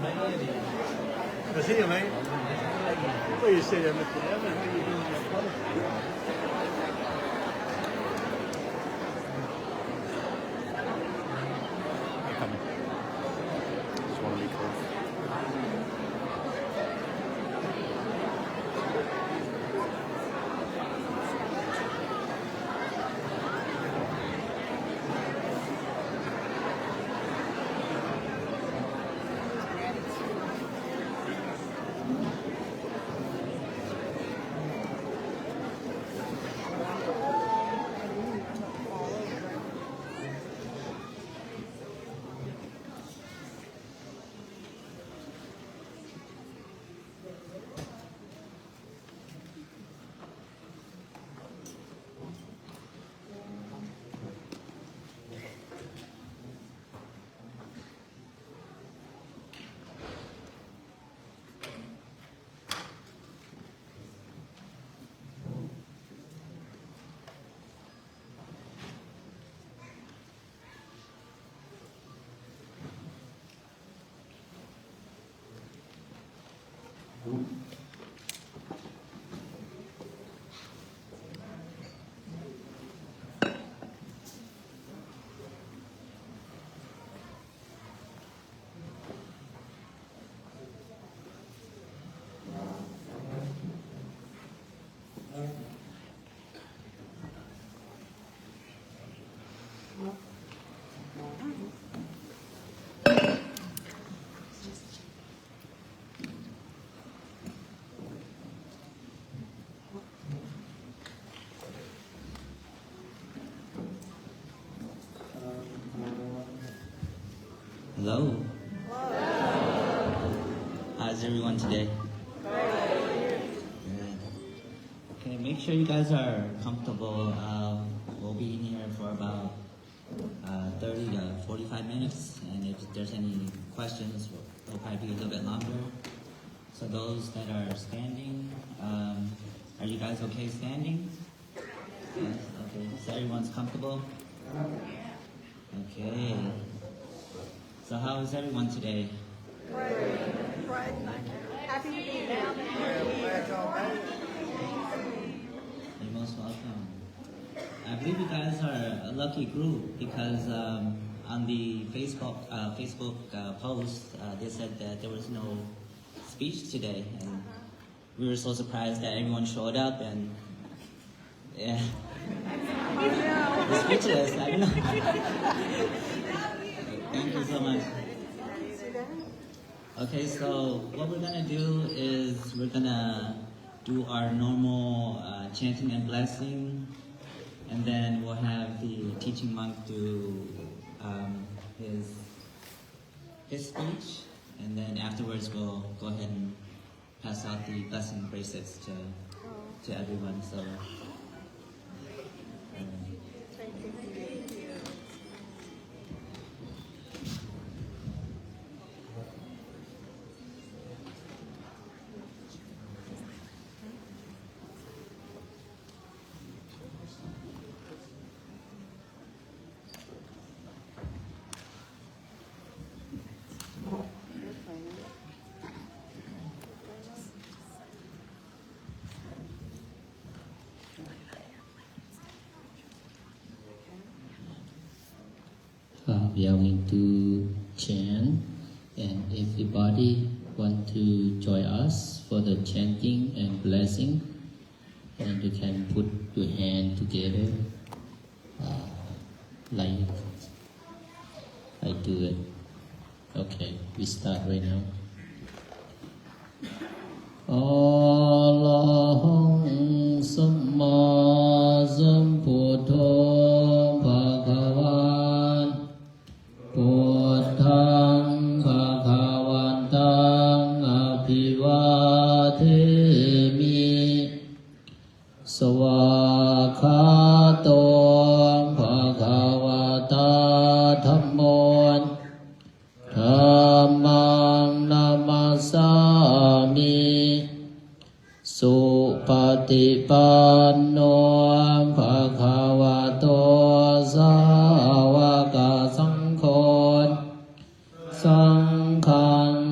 But anyway, what you say, I'm just want to be clear. Hello. How's everyone today? Good. Okay, make sure you guys are comfortable. We'll be in here for about 30 to 45 minutes, and if there's any questions, it'll probably be a little bit longer. So those that are standing, are you guys okay standing? Yes, okay. So everyone's comfortable? Okay. So how is everyone today? Great. Happy to be down here. You're most welcome. I believe you guys are a lucky group because on the Facebook post, they said that there was no speech today, and we were so surprised that everyone showed up, and yeah, we're speechless. I don't know. Thank you so much. Okay, so what we're gonna do is we're gonna do our normal chanting and blessing, and then we'll have the teaching monk do his speech, and then afterwards we'll go ahead and pass out the blessing bracelets to everyone. So. We are going to chant, and if everybody want to join us for the chanting and blessing, and you can put your hand together like I do it. Okay, we start right now. Alahang Samma Sambuddho Bhagavan Buddhaṃ Bhagavataṃ Abhivademi Svakhato Bhagavata Dhammon Dhammang Namasami Supatipanno Bhagavato Sāvaka Saṅghon Saṅghang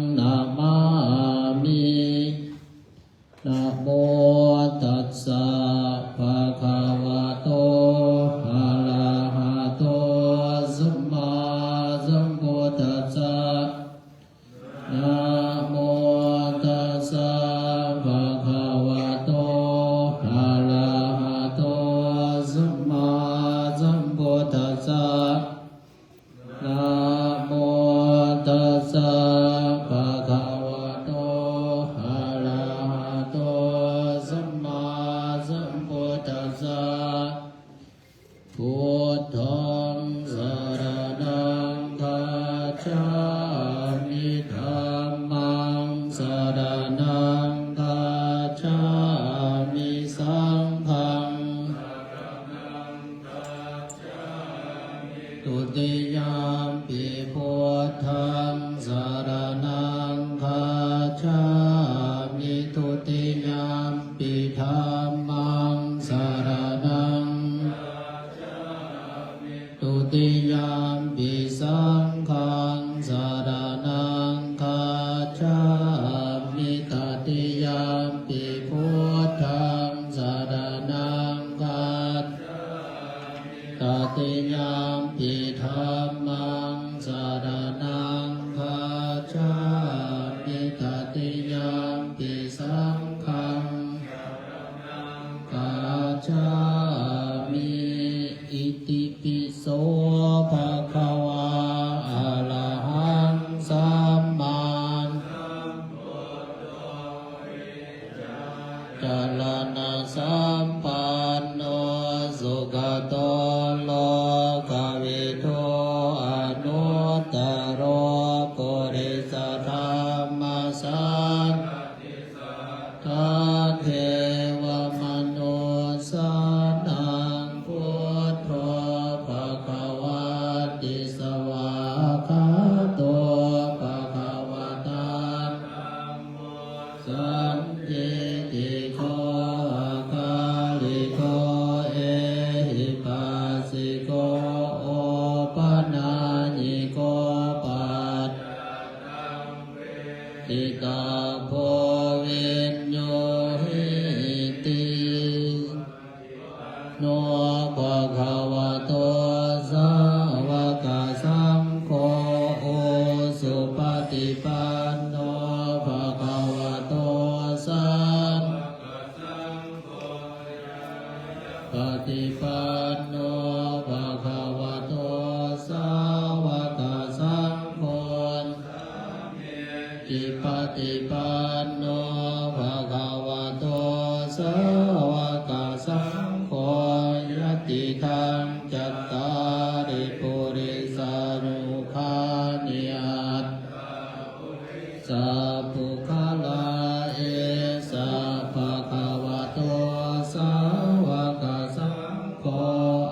มิธัมมังสรณังคัจฉามิสังฆังทุติยามปิพุทธังสรณังคัจฉามิทุติยามปิธัมมังสรณังทุติยามปิสังฆังสรณังคัจฉามิตติยามปิพุทธังสรณังคัจฉาตติยามปิธัมมังสรณังคัจฉามิตติยามปิสังฆังคัจฉามิอิติปิโสภะคะวาอะระหังสัมมาสัมพุทธัสสะสัมปันโนสุขโตโลกวิทูอนุตตโรปุริสธรรมสังฆัสเทวมนุสานังพุทโธภควาติสวากขาโตภควตาสัมภิติโกกาลิโกเอหิปัสสิโกโอปนาญิโกปัตติตาโพวิญโยหิติโนภะคะวะโตสาวกสังโฆโอสุปฏิปันโนภะคะวะโตสังปฏิปันโนภะคะวะโตสาวกสังโฆอิปฏิปันโนภะคะวะโตสาวกสังโฆยติทังจัตตาริปุริสานุภานิอัตสัพพุคาลาเอสะภะคะวะโตสาวกสังโฆ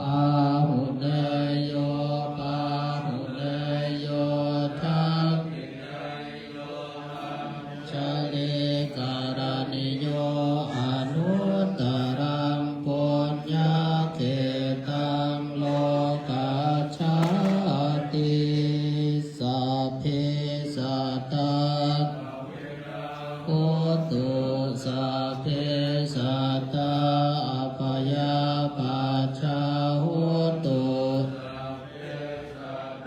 อาหุเนยโยปาหุเนยโยทักชะเลการณิโยอนุตตรังปุญญาเขตังโลกัจฉาติสัพเพสัตตาโหตุสัพเพสัตตาอัปยาปัชชาโหตุ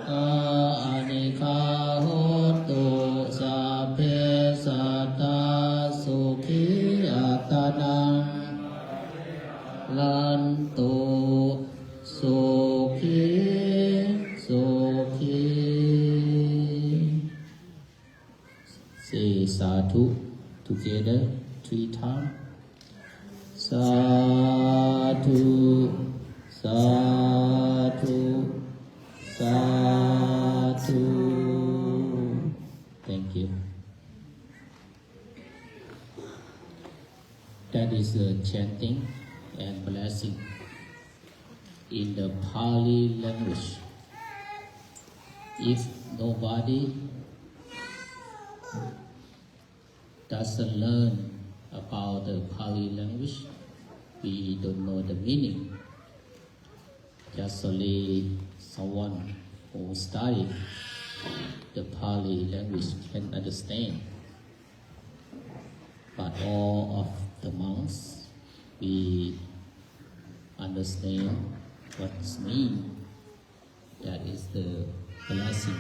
อานิคาโหตุสัพเพสัตตาสุขีอัตนังลันตุสุขีสุขี Say sadhu together 3 times. Sadhu, sadhu, sadhu. Thank you. That is the chanting and blessing in the Pali language. If nobody doesn't learn about the Pali language, we don't know the meaning. Just only someone who study the Pali language can understand. But all of the monks, we understand what's mean. That is the blessing.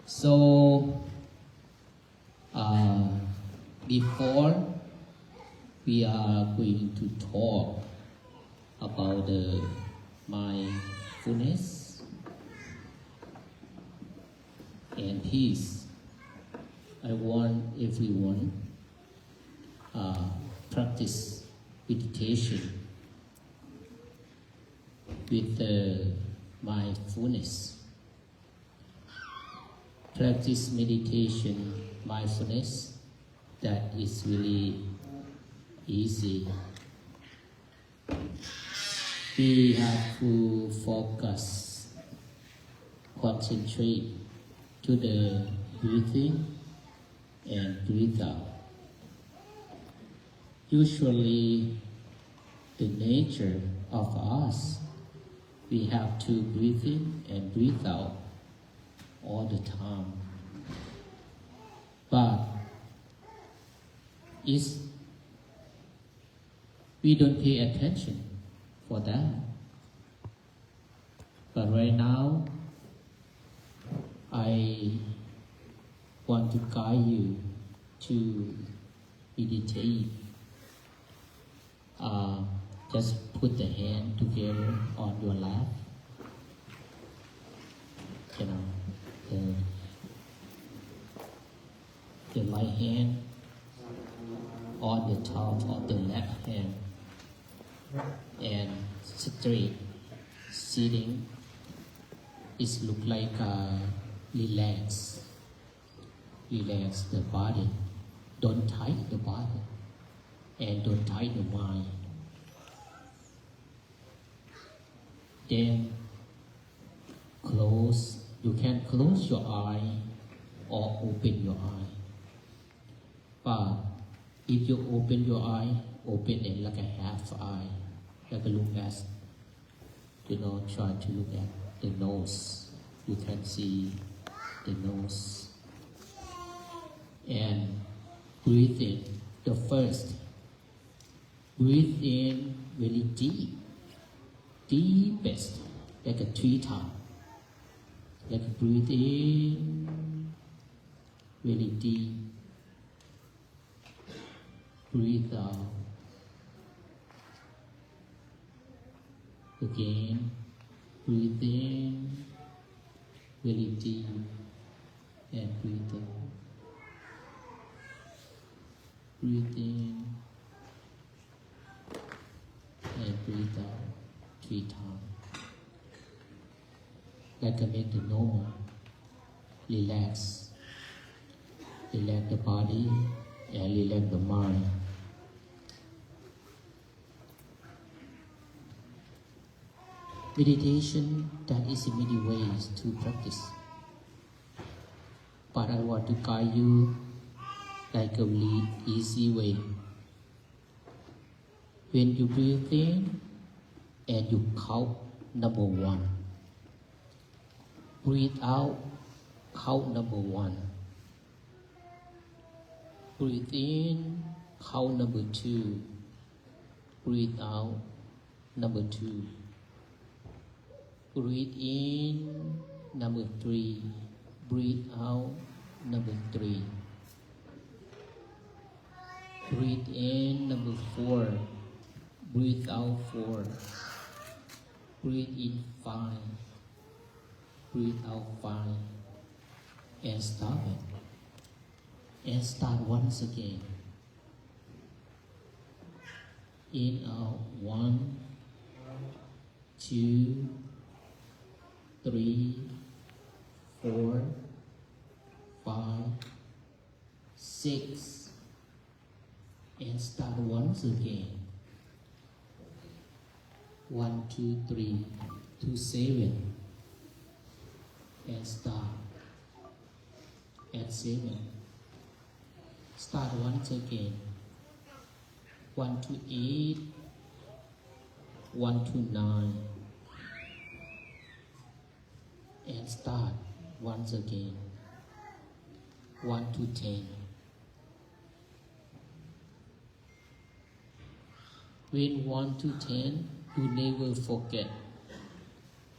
So, before we are going to talk about the mindfulness and peace, I want everyone practice meditation with the mindfulness. practice meditation, mindfulness, that is really easy. We have to focus, concentrate to the breathing and breathe out. Usually, the nature of us, we have to breathe in and breathe out all the time. But we don't pay attention for that. But right now, I want to guide you to meditate. Just put the hand together on your lap. You know, the right hand on the top of the left hand, and straight sitting. It look like relax the body. Don't tight the body and don't tight the mind. Then you can close your eye or open your eye. But if you open your eye, open it like a half eye, like a look at, try to look at the nose. You can see the nose. And breathe in. The first, breathe in really deep, deepest, like a 3 times. Like breathe in really deep. Breathe out. Again, breathe in really deep and breathe out. Breathe in and breathe out 3 times. Like a make the normal. Relax. Relax the body and relax the mind. Meditation, that is many ways to practice. But I want to guide you like a really easy way. When you breathe in and you count number 1. Breathe out, count number 1. Breathe in, count number 2. Breathe out, number 2. Breathe in, number 3. Breathe out, number 3. Breathe in, number 4. Breathe out, 4. Breathe in, 5. Breathe out, 5. And stop it. And start once again. In, out, 1, 2, 3, 4, 5, 6, and start once again. 1, 2, 3, to 7, and start at 7. Start once again. 1 to 8, 1 to 9. And start once again. 1 to 10. When 1 to 10, you never forget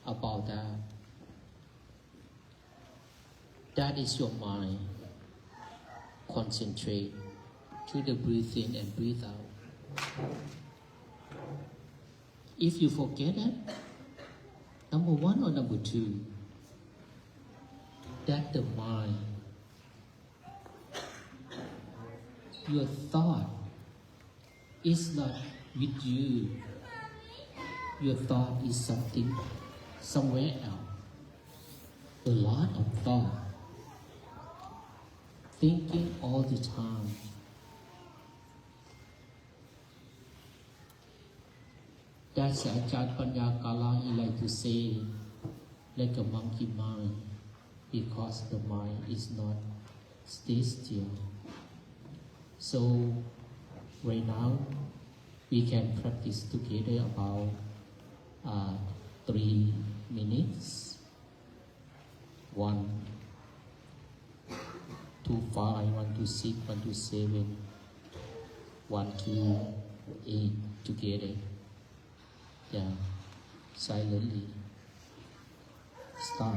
about that. That is your mind. Concentrate to the breathe in and breathe out. If you forget it, number 1 or number 2, that the mind, your thought is not with you. Your thought is something somewhere else. A lot of thought thinking all the time. That's Ajahn Panya Kala, he like to say, like a monkey mind, because the mind is not stay still. So right now, we can practice together about 3 minutes. 1 to 5, 1 to 6, 1 to 7, 1 to 8 together. Yeah, silently. Start.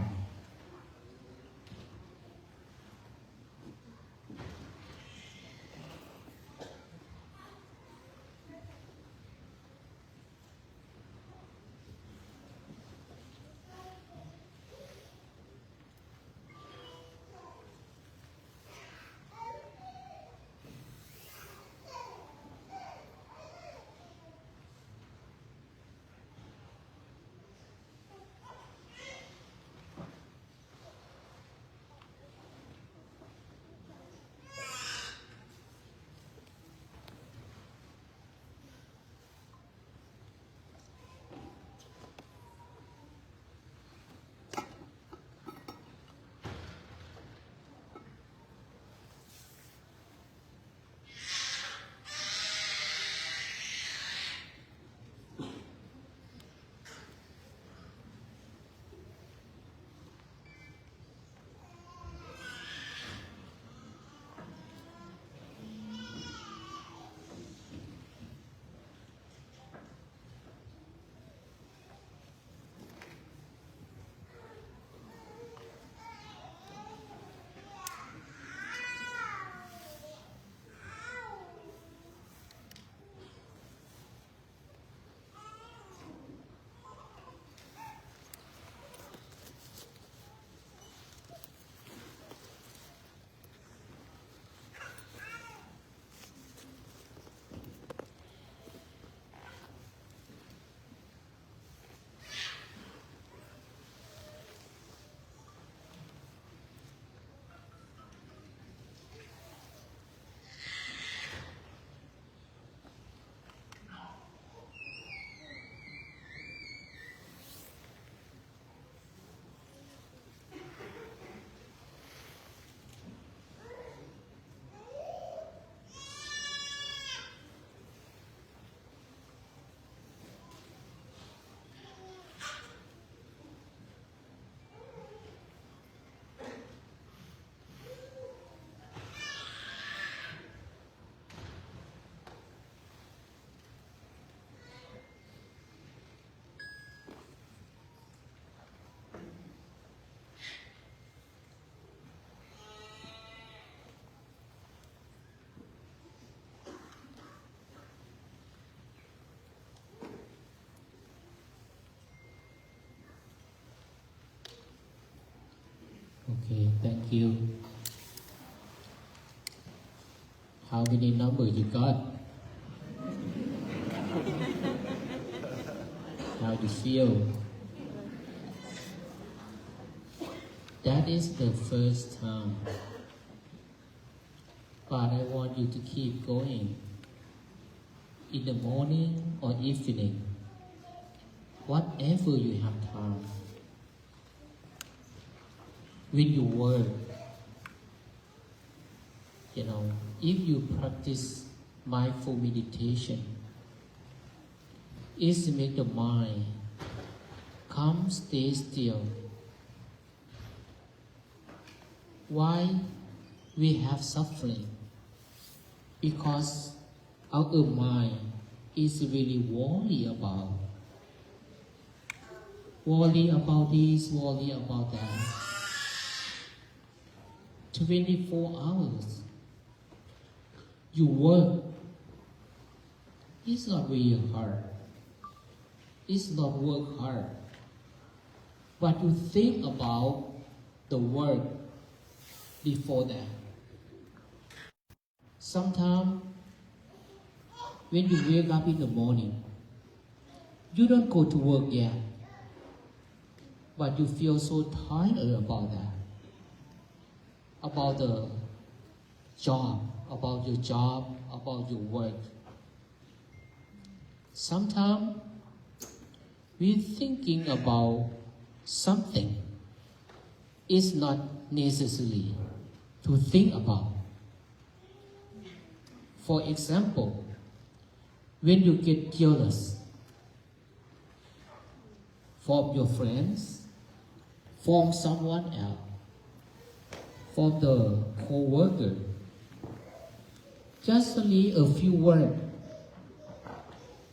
Okay, thank you. How many numbers you got? How do you feel? That is the first time. But I want you to keep going. In the morning or evening, whatever you have time. When you work, if you practice mindful meditation, it make the mind come stay still. Why we have suffering? Because our mind is really worry about this, worry about that. 24 hours. You work. It's not really hard. It's not work hard. But you think about the work before that. Sometimes when you wake up in the morning, you don't go to work yet, but you feel so tired about that, about the about your job, about your work. Sometimes we're thinking about something it's not necessary to think about. For example, when you get jealous from your friends, from someone else, from the co-worker, just only a few words,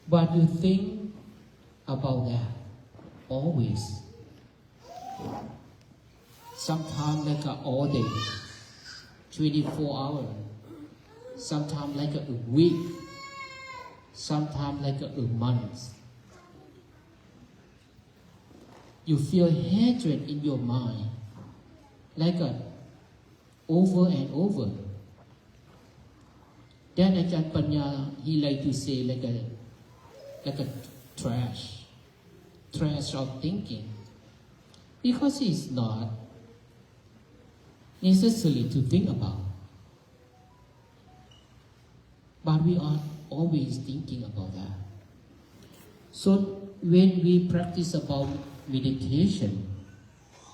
but you think about that always. Sometimes like all day, 24 hours, sometimes like a week, sometimes like a month. You feel hatred in your mind, like over and over. Then Ajahn Panya, he like to say like a trash of thinking, because it's not necessary to think about. But we are always thinking about that. So when we practice about meditation,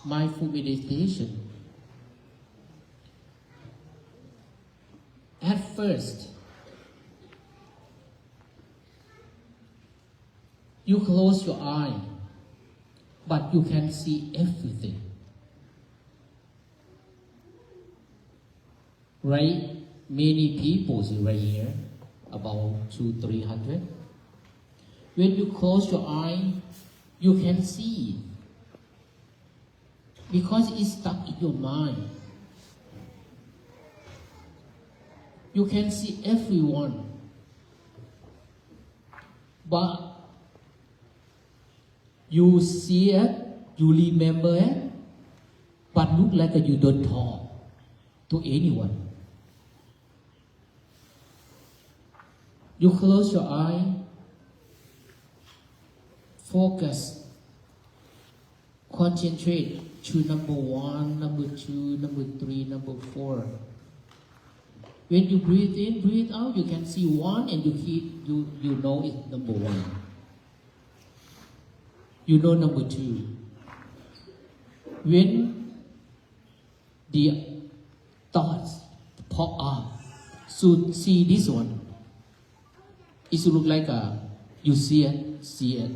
mindful meditation, at first, you close your eye, but you can see everything. Right? Many people right here, about 200-300. When you close your eye, you can see, because it's stuck in your mind. You can see everyone, but you see it, you remember it, but look like you don't talk to anyone. You close your eye, focus, concentrate to number 1, number 2, number 3, number 4. When you breathe in, breathe out, you can see 1 and you know it's number 1. You know number 2. When the thoughts pop up, so see this one. It look like you see it,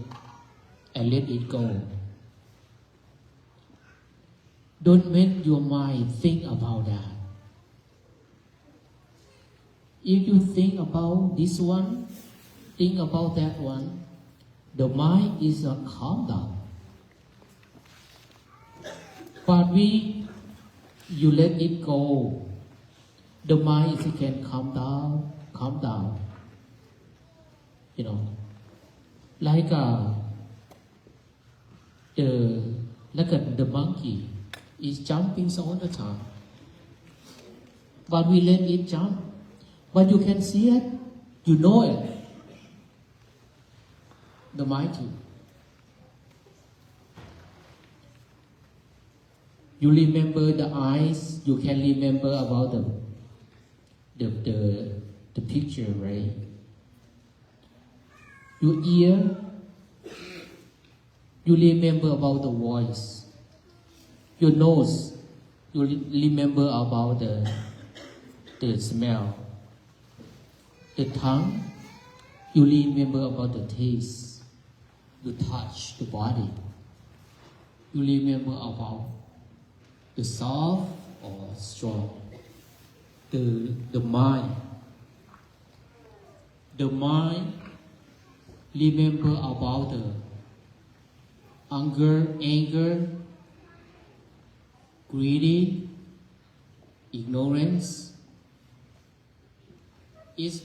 and let it go. Don't make your mind think about that. If you think about this one, think about that one, the mind is not calm down. But you let it go, the mind can calm down. You know, like the monkey is jumping all the time, but we let it jump. But you can see it, you know it. The mind too. You remember the eyes. You can remember about the picture, right? Your ear, you remember about the voice. Your nose, you remember about the smell. The tongue, you remember about the taste. You touch the body. You remember about the soft or strong. The mind. The mind, remember about the anger, greedy, ignorance. Is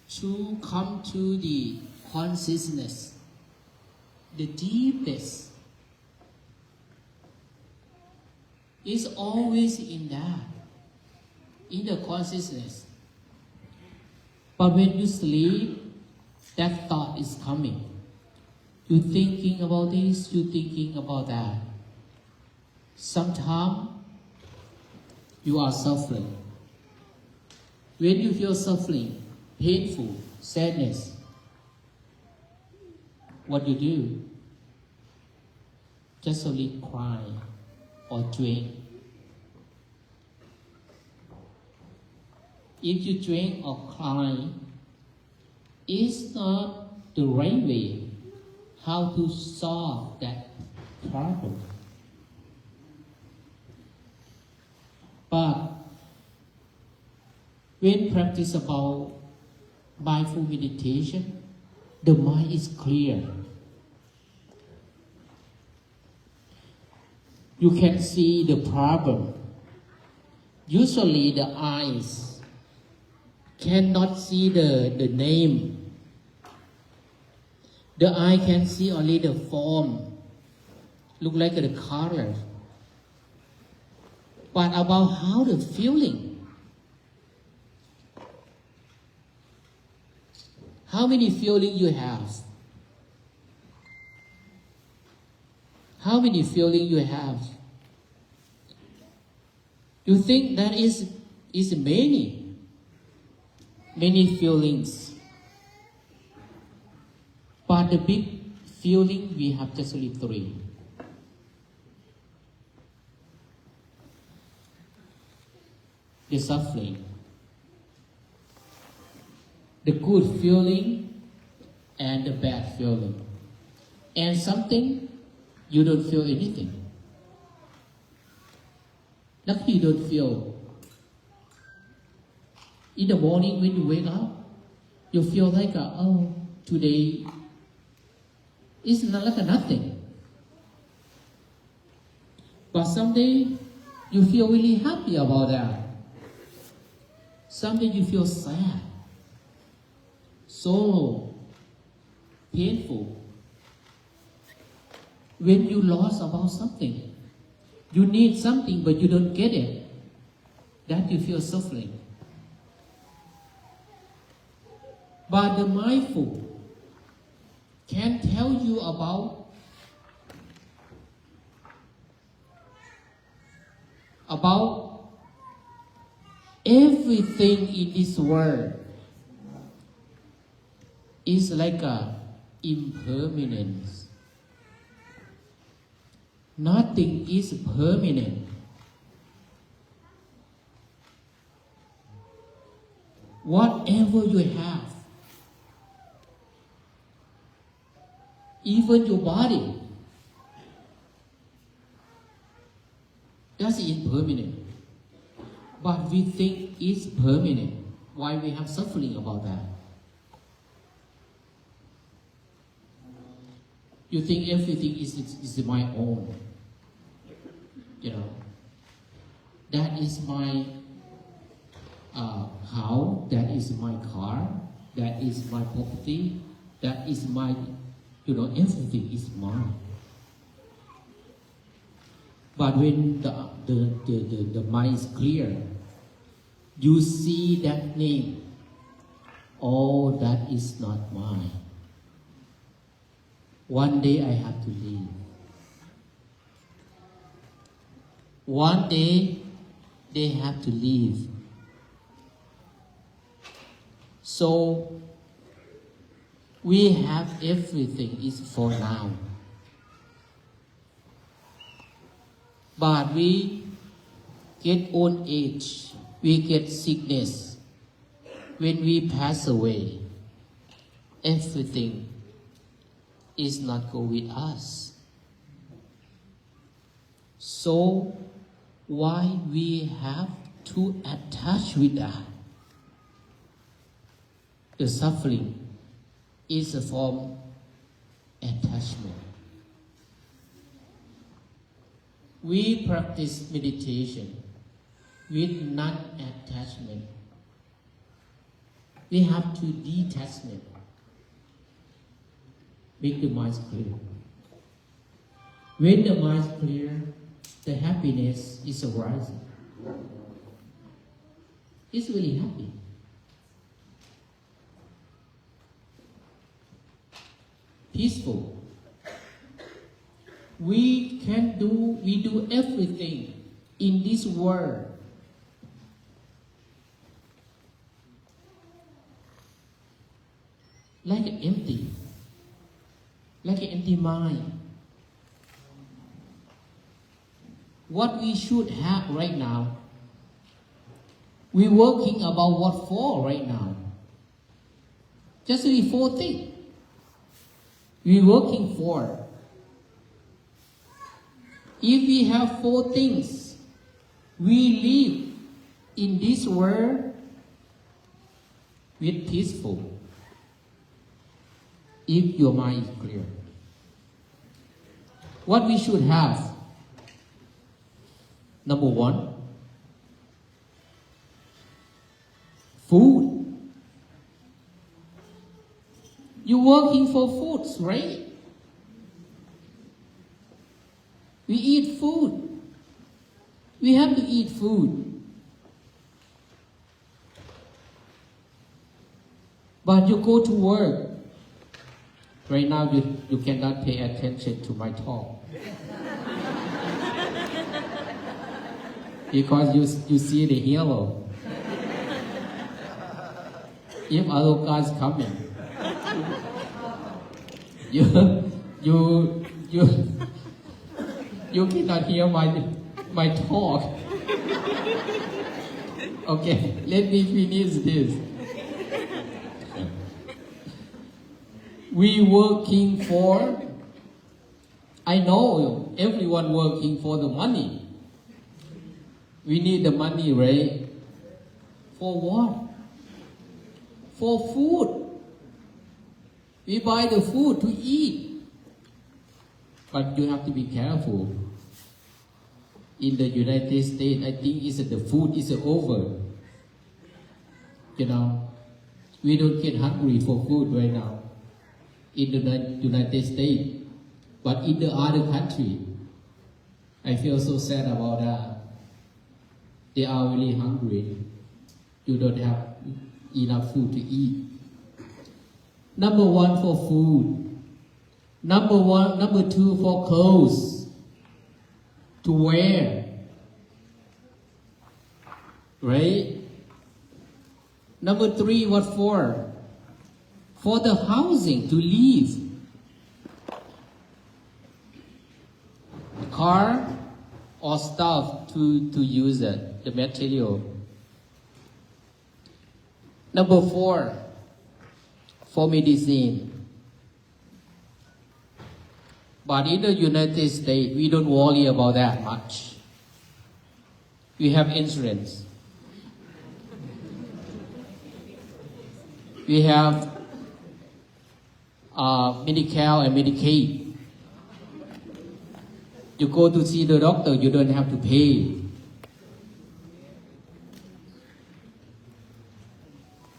to come to the consciousness, the deepest. Is always in that, in the consciousness. But when you sleep, that thought is coming. You're thinking about this, you're thinking about that. Sometimes you are suffering. When you feel suffering, painful, sadness, what you do? Just only cry or drink. If you drink or cry, it's not the right way how to solve that problem. But when practice about mindful meditation, the mind is clear. You can see the problem. Usually the eyes cannot see the name. The eye can see only the form, look like the color. But about how the feeling, how many feelings you have? How many feelings you have? You think that is many feelings. But the big feeling we have just only 3. The suffering, the good feeling, and the bad feeling. And something you don't feel anything. Luckily you don't feel. In the morning when you wake up, you feel like, oh, today is not like nothing. But someday you feel really happy about that. Someday you feel sad, sorrow, painful. When you lost about something, you need something but you don't get it, that you feel suffering. But the mindful can tell you about everything in this world is like a impermanence. Nothing is permanent. Whatever you have, even your body, that's impermanent. But we think it's permanent. Why we have suffering about that? You think everything is my own. You know, that is my house, that is my car, that is my property, that is my, everything is mine. But when the mind is clear, you see that name. Oh, that is not mine. One day I have to leave. One day they have to leave. So we have everything is for now. But we get old age, we get sickness. When we pass away, everything is not go with us. So why we have to attach with that? The suffering is a form attachment. We practice meditation with non-attachment. We have to detachment. Make the mind clear. When the mind is clear, the happiness is arising. It's really happy. Peaceful. We do everything in this world like an empty mind. What we should have right now, we're working about what for right now. Just only 4 things we're working for. If we have 4 things, we live in this world with peaceful. If your mind is clear. What we should have. Number 1, food. You're working for foods, right? We eat food. We have to eat food. But you go to work. Right now you cannot pay attention to my talk. Because you see the yellow. If other guys coming, you cannot hear my talk. Okay, let me finish this. We working for, I know everyone working for the money. We need the money, right? For what? For food. We buy the food to eat. But you have to be careful. In the United States, I think the food is over. We don't get hungry for food right now. In the United States. But in the other country, I feel so sad about that. They are really hungry. You don't have enough food to eat. Number 1 for food. Number 2 for clothes to wear. Right? Number 3, what for? For the housing to live. Car or stuff to use it, the material. Number 4, for medicine. But in the United States, we don't worry about that much. We have insurance. We have Medicare and Medicaid. You go to see the doctor, you don't have to pay.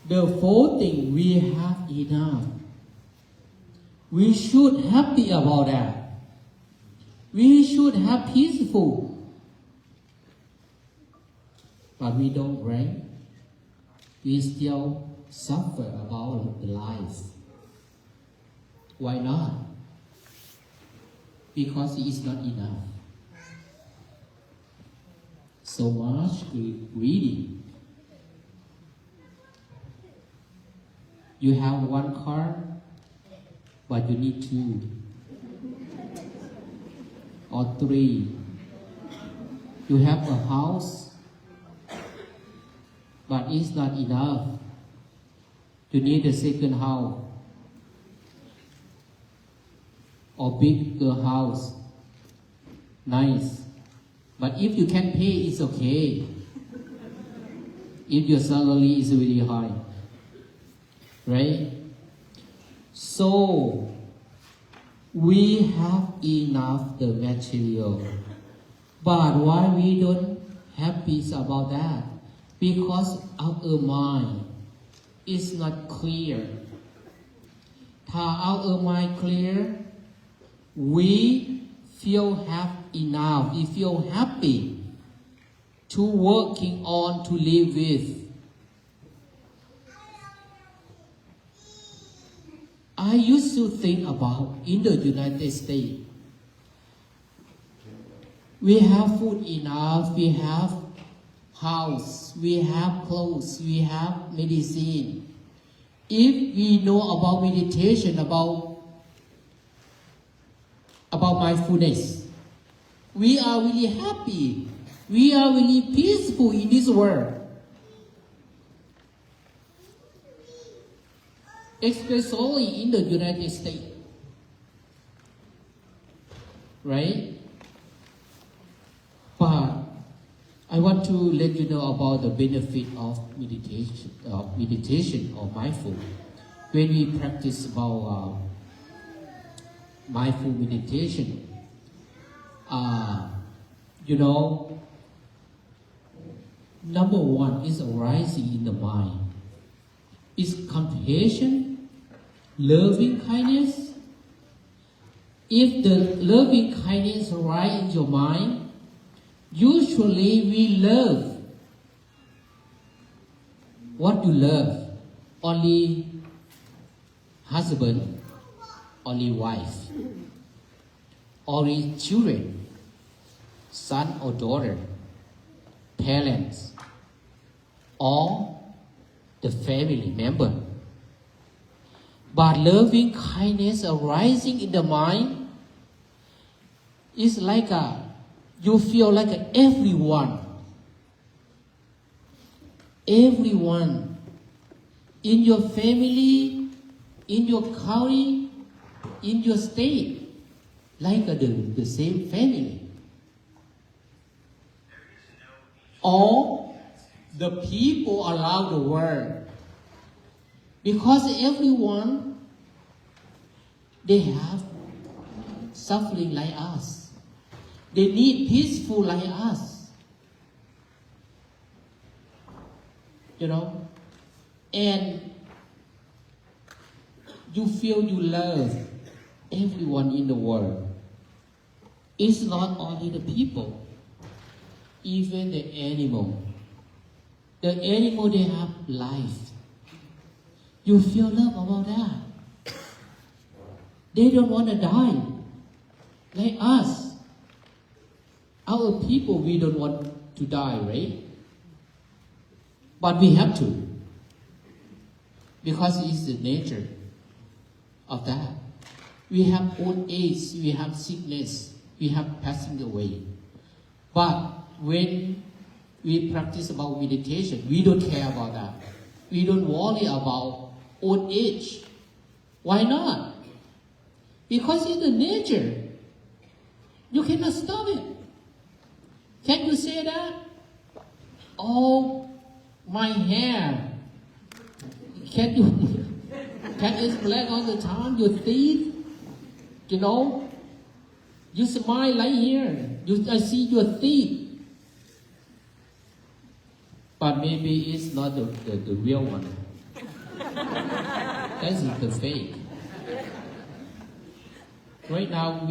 The 4 thing we have enough. We should happy about that. We should have peaceful. But we don't, right? We still suffer about the life. Why not? Because it is not enough. So much greedy. You have 1 car, but you need 2 or 3. You have a house, but it's not enough. You need a second house or bigger house. Nice. But if you can pay, it's okay. If your salary is really high. Right? So, we have enough the material. But why we don't happy about that? Because our mind is not clear. ถ้า our mind clear, we feel have enough. We feel happy to working on to live with. I used to think about in the United States, we have food enough, we have house, we have clothes, we have medicine. If we know about meditation, about mindfulness, we are really happy. We are really peaceful in this world. Especially in the United States. Right? But I want to let you know about the benefit of meditation or mindful. When we practice about mindful meditation, number one is arising in the mind. Is compassion, loving kindness. If the loving kindness arises in your mind, usually we love what you love. Only husband, only wife, only children, son or daughter, parents, or the family member. But loving kindness arising in the mind is like you feel like everyone in your family, in your county, in your state, like the same family. Or the people around the world. Because everyone, they have suffering like us. They need peaceful like us. And you feel you love everyone in the world. It's not only the people, even the animal. The animal, they have life. You feel love about that. They don't want to die. Like us. Our people, we don't want to die, right? But we have to. Because it's the nature of that. We have old age, we have sickness, we have passing away. But when we practice about meditation, we don't care about that. We don't worry about old age. Why not? Because it's the nature. You cannot stop it. Can you say that? Oh, my hair. Can it's black all the time? Your teeth, you smile right here. I see your teeth. But maybe it's not the real one. That's the fake. Right now,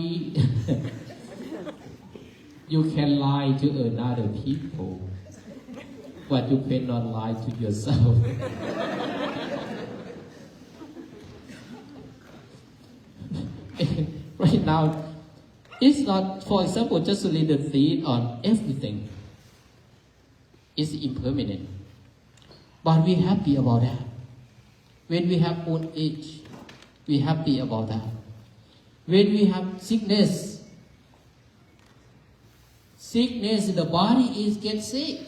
you can lie to another people, but you cannot lie to yourself. Right now, it's not, for example, just to leave the teeth on everything. It's impermanent. But we're happy about that. When we have old age, we're happy about that. When we have sickness, the body gets sick.